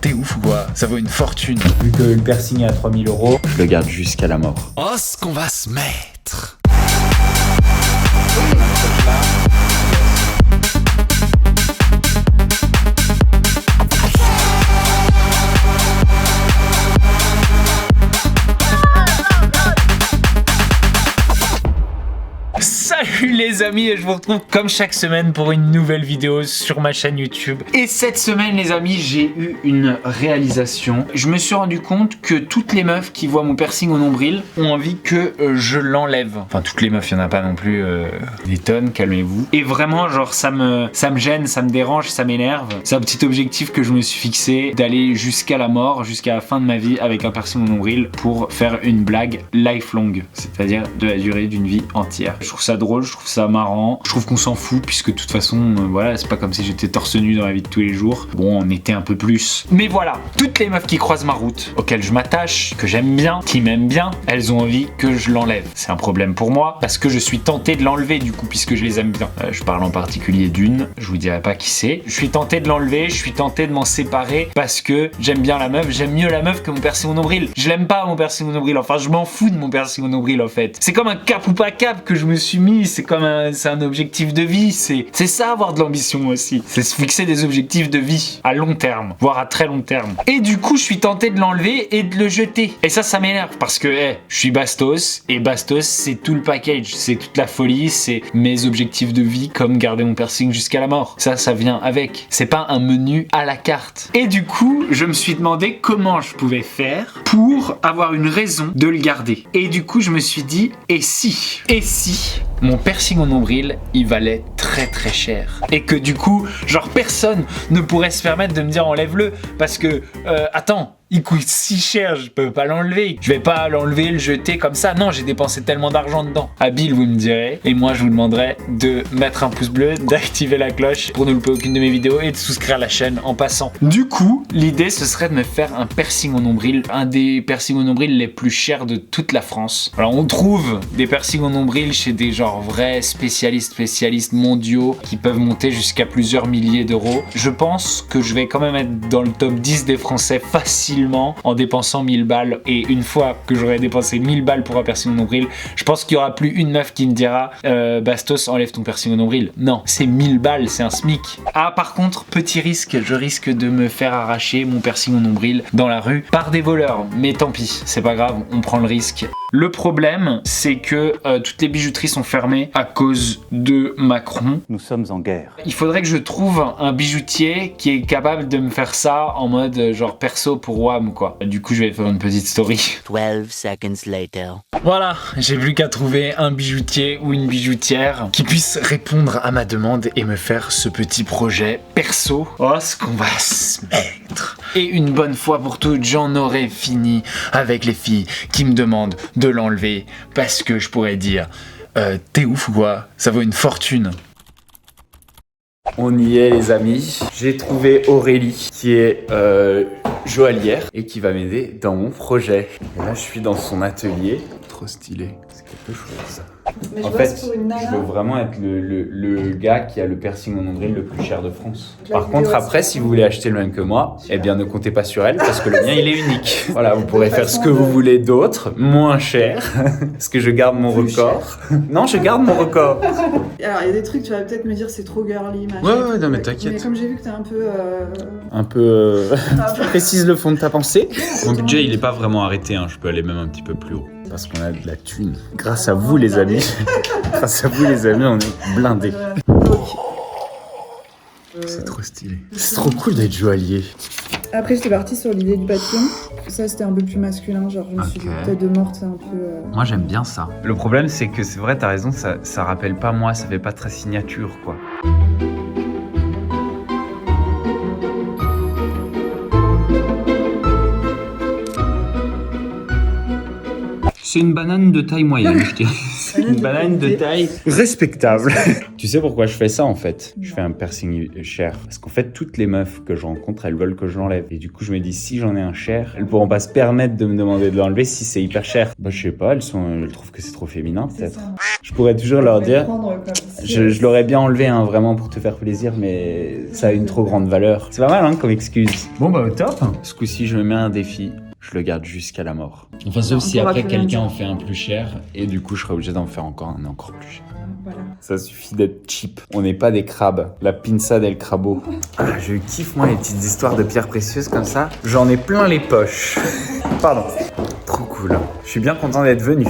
T'es ouf ou quoi? Ça vaut une fortune. Vu que le piercing est à 3000 €, je le garde jusqu'à la mort. Oh, ce qu'on va se mettre! Salut les amis, et je vous retrouve comme chaque semaine pour une nouvelle vidéo sur ma chaîne YouTube. Et cette semaine les amis, j'ai eu une réalisation. Je me suis rendu compte que toutes les meufs qui voient mon piercing au nombril ont envie que je l'enlève. Enfin toutes les meufs, il n'y en a pas non plus des tonnes, calmez-vous. Et vraiment genre ça me gêne, ça me dérange, ça m'énerve. C'est un petit objectif que je me suis fixé, d'aller jusqu'à la mort, jusqu'à la fin de ma vie avec un piercing au nombril pour faire une blague lifelong, c'est-à-dire de la durée d'une vie entière. Je trouve ça drôle, je trouve ça marrant, je trouve qu'on s'en fout puisque de toute façon voilà, c'est pas comme si j'étais torse nu dans la vie de tous les jours. Bon, on était un peu plus. Mais voilà, toutes les meufs qui croisent ma route, auxquelles je m'attache, que j'aime bien, qui m'aiment bien, elles ont envie que je l'enlève. C'est un problème pour moi parce que je suis tenté de l'enlever du coup puisque je les aime bien. Je parle en particulier d'une, je vous dirai pas qui c'est. Je suis tenté de l'enlever, je suis tenté de m'en séparer parce que j'aime bien la meuf, j'aime mieux la meuf que mon piercing au nombril. Je l'aime pas mon piercing au nombril, enfin je m'en fous de mon piercing au nombril en fait. C'est comme un cap ou pas cap que je me suis mis, c'est comme c'est un objectif de vie, c'est ça avoir de l'ambition aussi. C'est se fixer des objectifs de vie à long terme, voire à très long terme. Et du coup, je suis tenté de l'enlever et de le jeter. Et ça m'énerve parce que je suis Bastos et Bastos, c'est tout le package, c'est toute la folie, c'est mes objectifs de vie comme garder mon piercing jusqu'à la mort. Ça vient avec. C'est pas un menu à la carte. Et du coup, je me suis demandé comment je pouvais faire pour avoir une raison de le garder. Et du coup, je me suis dit, et si mon piercing au nombril, il valait très très cher. Et que du coup, genre personne ne pourrait se permettre de me dire enlève-le parce que, attends, il coûte si cher, je peux pas l'enlever. Je vais pas l'enlever, le jeter comme ça. Non, j'ai dépensé tellement d'argent dedans. Habile, vous me direz. Et moi, je vous demanderai de mettre un pouce bleu, d'activer la cloche pour ne louper aucune de mes vidéos et de souscrire à la chaîne en passant. Du coup, l'idée, ce serait de me faire un piercing au nombril. Un des piercings au nombril les plus chers de toute la France. Alors, on trouve des piercings au nombril chez des genre vrais spécialistes mondiaux qui peuvent monter jusqu'à plusieurs milliers d'euros. Je pense que je vais quand même être dans le top 10 des Français facilement en dépensant 1000 balles. Et une fois que j'aurai dépensé 1000 balles pour un piercing au nombril, je pense qu'il y aura plus une meuf qui me dira Bastos, enlève ton piercing au nombril. Non, c'est 1000 balles, c'est un SMIC. Ah, par contre, petit risque, je risque de me faire arracher mon piercing au nombril dans la rue par des voleurs. Mais tant pis, c'est pas grave, on prend le risque. Le problème, c'est que toutes les bijouteries sont fermées à cause de Macron. Nous sommes en guerre. Il faudrait que je trouve un bijoutier qui est capable de me faire ça en mode genre perso pour WAM quoi. Du coup, je vais faire une petite story. 12 seconds later. Voilà, j'ai plus qu'à trouver un bijoutier ou une bijoutière qui puisse répondre à ma demande et me faire ce petit projet perso. Oh, ce qu'on va se mettre. Et une bonne fois pour toutes, j'en aurai fini avec les filles qui me demandent de l'enlever parce que je pourrais dire t'es ouf ou quoi? Ça vaut une fortune. On y est les amis. J'ai trouvé Aurélie qui est joaillière et qui va m'aider dans mon projet. Et là je suis dans son atelier. Trop stylé. C'est quelque chose. Mais En fait, je veux vraiment être le gars qui a le piercing au nombril le plus cher de France. Par contre, après, si vous voulez acheter le même que moi, eh bien ne comptez pas sur elle parce que le mien il est unique. Voilà, vous pourrez faire ce que vous voulez d'autre, moins cher, parce que je garde mon record. Non, je garde mon record. Alors, il y a des trucs, tu vas peut-être me dire c'est trop girly, machin. Ouais, non, mais t'inquiète. Mais comme j'ai vu que t'es un peu. Précise le fond de ta pensée. Mon budget, il est pas vraiment arrêté, hein. Je peux aller même un petit peu plus haut. Parce qu'on a de la thune. Grâce à vous, les amis. Grâce à vous, les amis, on est blindés. C'est trop stylé. C'est trop cool d'être joaillier. Après, j'étais partie sur l'idée du papillon. Ça, c'était un peu plus masculin. Genre, je me suis dit, tête de morte, c'est un peu. Moi, j'aime bien ça. Le problème, c'est que c'est vrai, t'as raison, ça rappelle pas moi, ça fait pas très signature, quoi. C'est une banane de taille moyenne, je dirais. Une banane de taille respectable. Tu sais pourquoi je fais ça en fait? Je fais un piercing cher. Parce qu'en fait, toutes les meufs que je rencontre, elles veulent que je l'enlève. Et du coup, je me dis, si j'en ai un cher, elles pourront pas se permettre de me demander de l'enlever si c'est hyper cher. Bah, je sais pas, elles trouvent que c'est trop féminin peut-être. Je pourrais toujours leur dire, je l'aurais bien enlevé hein, vraiment pour te faire plaisir, mais ça a une trop grande valeur. C'est pas mal hein, comme excuse. Bon bah au top. Ce coup-ci, je me mets un défi. Je le garde jusqu'à la mort. Enfin, sauf si après quelqu'un en fait un plus cher, et du coup, je serais obligé d'en faire encore un encore plus cher. Voilà. Ça suffit d'être cheap. On n'est pas des crabes. La pinza del crabo. Ah, je kiffe, moi, les petites histoires de pierres précieuses comme ça. J'en ai plein les poches. Pardon. Trop cool. Je suis bien content d'être venu.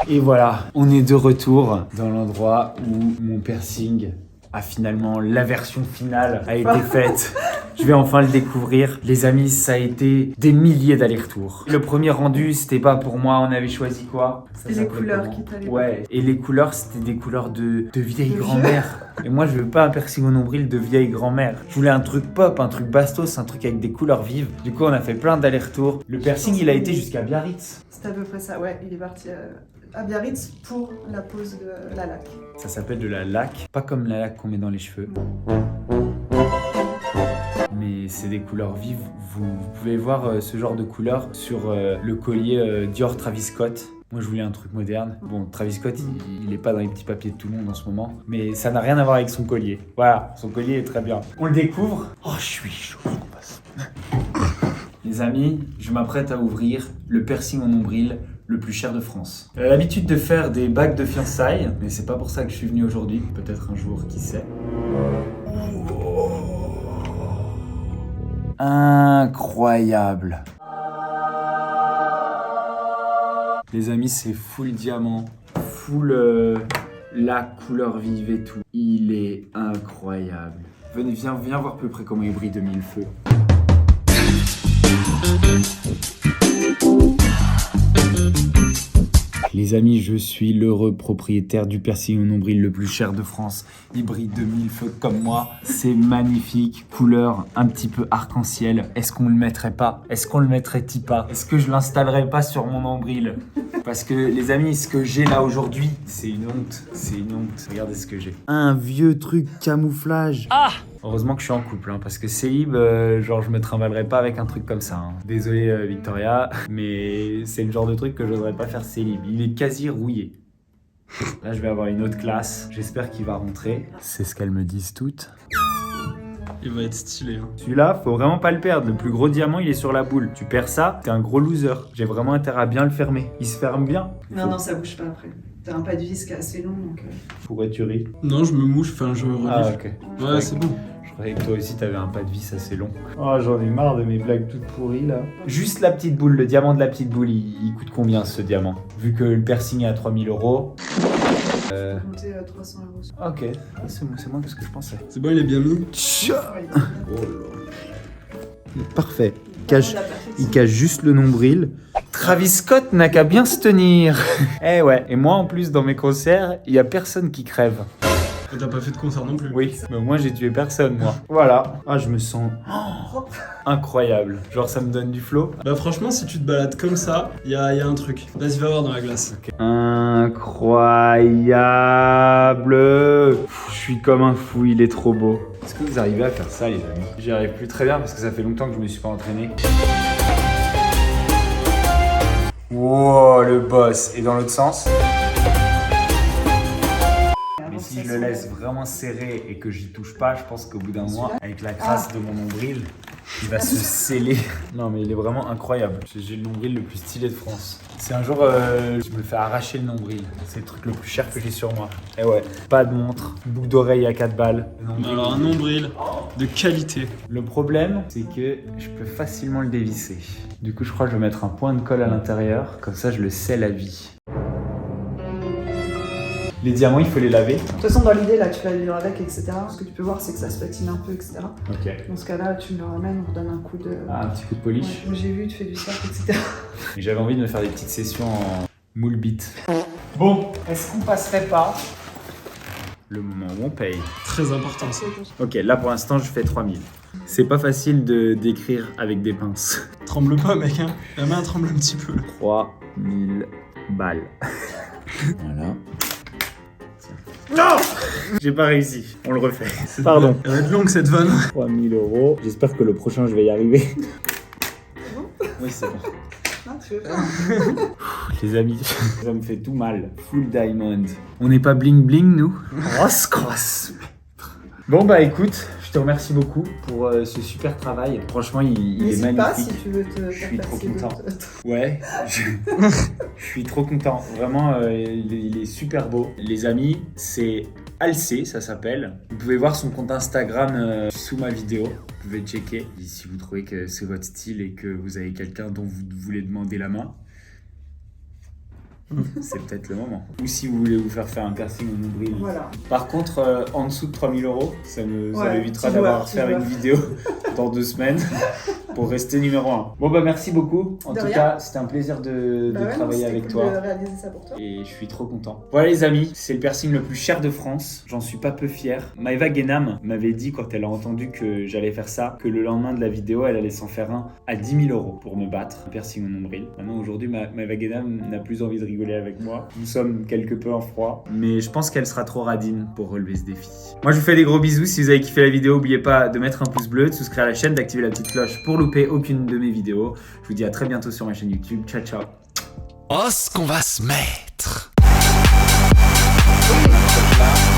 Et voilà, on est de retour dans l'endroit où mon piercing a finalement, la version finale a été faite. Je vais enfin le découvrir. Les amis, ça a été des milliers d'allers-retours. Le premier rendu, c'était pas pour moi, on avait choisi quoi? Et les couleurs qui t'allaient. Ouais, et les couleurs, c'était des couleurs de vieille grand-mère. Et moi, je veux pas un piercing au nombril de vieille grand-mère. Je voulais un truc pop, un truc bastos, un truc avec des couleurs vives. Du coup, on a fait plein d'allers-retours. Le piercing, il a été jusqu'à Biarritz. C'était à peu près ça, ouais. Il est parti à Biarritz pour la pose de la laque. Ça s'appelle de la laque, pas comme la laque qu'on met dans les cheveux. Mais c'est des couleurs vives. Vous pouvez voir ce genre de couleurs sur le collier Dior Travis Scott. Moi, je voulais un truc moderne. Bon, Travis Scott, il est pas dans les petits papiers de tout le monde en ce moment. Mais ça n'a rien à voir avec son collier. Voilà, son collier est très bien. On le découvre. Oh, je suis chaud, on passe. Les amis, je m'apprête à ouvrir le piercing au nombril le plus cher de France. Elle a l'habitude de faire des bagues de fiançailles, mais c'est pas pour ça que je suis venu aujourd'hui. Peut-être un jour, qui sait. Incroyable. Les amis, c'est full diamant, full la couleur vive et tout. Il est incroyable. Venez, viens voir plus près comment il brille de mille feux. Les amis, je suis l'heureux propriétaire du piercing au nombril le plus cher de France. Il brille de mille feux comme moi. C'est magnifique. Couleur un petit peu arc-en-ciel. Est-ce qu'on le mettrait pas? Est-ce qu'on le mettrait-il pas? Est-ce que je l'installerais pas sur mon nombril? Parce que les amis, ce que j'ai là aujourd'hui, c'est une honte. C'est une honte. Regardez ce que j'ai. Un vieux truc camouflage. Ah! Heureusement que je suis en couple, hein, parce que célib, genre je me trimballerais pas avec un truc comme ça. Hein. Désolé Victoria, mais c'est le genre de truc que je n'oserais pas faire célib. Il est quasi rouillé. Là je vais avoir une autre classe, j'espère qu'il va rentrer. C'est ce qu'elles me disent toutes. Il va être stylé. Hein. Celui-là, faut vraiment pas le perdre. Le plus gros diamant, il est sur la boule. Tu perds ça, t'es un gros loser. J'ai vraiment intérêt à bien le fermer. Il se ferme bien. Non, ça bouge pas après. T'as un pas de vis qui est assez long, donc... Pourquoi tu ris? Non, je me mouche, enfin je relis. Ah ok. Ouais, c'est bon. Je croyais que toi aussi t'avais un pas de vis assez long. Oh, j'en ai marre de mes blagues toutes pourries là. Juste la petite boule, le diamant de la petite boule, il coûte combien ce diamant? Vu que le piercing est à 3000 €. Monter à 300 €. Ok, c'est moins que ce que je pensais. C'est bon, il est bien mis. Parfait. Il cache juste le nombril. Travis Scott n'a qu'à bien se tenir. Eh ouais, et moi en plus dans mes concerts, il y a personne qui crève. T'as pas fait de concert non plus. Oui, mais moi j'ai tué personne moi. Voilà. Ah, je me sens incroyable. Genre ça me donne du flow. Bah franchement, si tu te balades comme ça, y a un truc. Vas-y, va voir dans la glace. Okay. Incroyable. Je suis comme un fou, il est trop beau. Est-ce que vous arrivez à faire ça les amis? J'y arrive plus très bien parce que ça fait longtemps que je me suis pas entraîné. Wow, le boss. Et dans l'autre sens? Mais si je le laisse vraiment serré et que j'y touche pas, je pense qu'au bout d'un mois, avec la crasse de mon nombril, il va se sceller. Non mais il est vraiment incroyable. J'ai le nombril le plus stylé de France. Si un jour je me fais arracher le nombril, c'est le truc le plus cher que j'ai sur moi. Et ouais, pas de montre, boucle d'oreille à 4 balles. Alors un nombril de qualité. Le problème, c'est que je peux facilement le dévisser. Du coup, je crois que je vais mettre un point de colle à l'intérieur, comme ça je le scelle à vie. Les diamants, il faut les laver. De toute façon, dans l'idée, là, tu vas les vivre avec, etc. Ce que tu peux voir, c'est que ça se patine un peu, etc. Ok. Dans ce cas-là, tu me le ramènes, on redonne un coup de... Ah, un petit coup de polish. Ouais, j'ai vu, tu fais du surf, etc. J'avais envie de me faire des petites sessions en moule bit. Bon, est-ce qu'on passerait pas le moment où on paye? Très important ça. Ok, là pour l'instant, je fais 3000. C'est pas facile de d'écrire avec des pinces. Tremble pas, mec, hein. La main tremble un petit peu. 3000 balles. Voilà. Non! J'ai pas réussi, on le refait. Pardon. Elle va être longue cette vanne. 3000 €. J'espère que le prochain je vais y arriver. Oui, c'est bon. Ah, tu veux pas? Les amis, ça me fait tout mal. Full diamond. On n'est pas bling bling, nous? Cross, cross. Bon, bah écoute, je te remercie beaucoup pour ce super travail. Franchement, il est N'hésite magnifique. pas si tu veux te Je suis trop faire passer content. d'autres. Ouais, je suis trop content. Vraiment, il est super beau. Les amis, c'est Alcé, ça s'appelle. Vous pouvez voir son compte Instagram sous ma vidéo. Vous pouvez checker. Et si vous trouvez que c'est votre style et que vous avez quelqu'un dont vous voulez demander la main, c'est peut-être le moment. Ou si vous voulez vous faire un piercing au nombril. Voilà. Par contre, en dessous de 3000 €, ça Ouais, m'évitera petit d'avoir à joueur, faire petit une vidéo dans 2 semaines pour rester numéro 1. Bon bah merci beaucoup. En De tout rien. cas, c'était un plaisir de Bah ouais, travailler c'était avec cool toi. de réaliser ça pour toi. Et je suis trop content. Voilà les amis, c'est le piercing le plus cher de France. J'en suis pas peu fier. Maëva Guénam m'avait dit quand elle a entendu que j'allais faire ça, que le lendemain de la vidéo, elle allait s'en faire un à 10 000 € pour me battre. Un piercing au nombril. Maintenant aujourd'hui, Maëva Guénam n'a plus envie de rigoler avec moi. Nous sommes quelque peu en froid. Mais je pense qu'elle sera trop radine pour relever ce défi. Moi je vous fais des gros bisous. Si vous avez kiffé la vidéo, n'oubliez pas de mettre un pouce bleu, de souscrire à la chaîne, d'activer la petite cloche pour louper aucune de mes vidéos. Je vous dis à très bientôt sur ma chaîne YouTube. Ciao ciao. Oh, ce qu'on va se mettre! Là.